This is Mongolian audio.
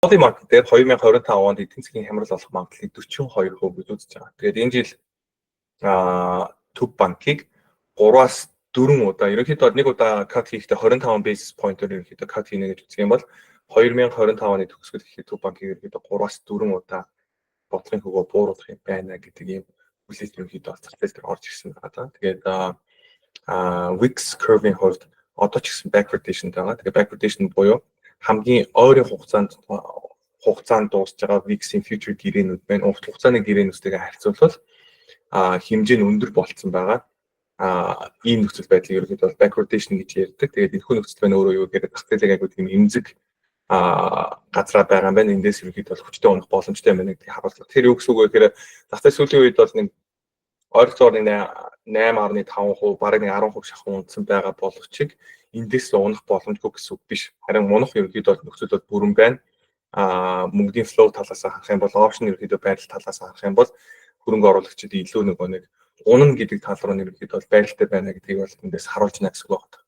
market дээр 2025 онд эдийн засгийн хямрал болох магадлалыг 42% гэж үзэж байгаа. Тэгээд энэ жил Төв банкыг 3-аас 4 удаа ерөнхийдөө нэг удаа cut хийхдээ 25 basis point-оор ерөнхийдөө cut хийнэ гэж үздэг юм бол 2025 оны төгсгөл гэхэд Төв банкыг ерөнхийдөө 3-аас 4 удаа бодлогын хөгөө бууруулах юм байна гэдэг ийм хүлээлт ерөнхийдөө зах зээл дээр орж ирсэн байгаа. Тэгээд Wix curve-ийн хувьд одоо ч гэсэн backwardation байгаа. Тэгээд backwardation буюу хамгийн ойрын хугацаанд дуусж байгаа Wix-ийн future гэрээнүүд байна. Урт хугацааны гэрээнүүдтэйгээ харьцуулбал хэмжээ нь өндөр болцсон байгаа. Ийм нөхцөл байдлыг ерөнхийдөө backwardation гэж ярьдаг. Тэгээд энэхүү нөхцөл байна өөрөө юу гэхээр зах зээлийг айгүй тийм эмзэг газраа байгаа юм байна. Эндээс ерөнхийдөө хүчтэй унах боломжтой байна гэдгийг харуулдаг. Тэр юу гэсэн үг вэ гэхээр зах зээл сүүлийн үед бол нэг ойролцоогоор 8.5%, бараг 10% шахуу унтсан байгаа боловч эндээс унах боломжгүй гэсэн үг биш. Харин унах ерөнхийдөө нөхцөл бол бүрэн байна. Мөнгөний flow талаас харах юм бол option ерөнхийдөө байдал талаас харах юм бол хөрөнгө оруулагчид илүү нэг унана гэдэг тал руу ерөнхийдөө байдалтай байна гэдгийг бол эндээс харуулж байна гэсэн үг байна.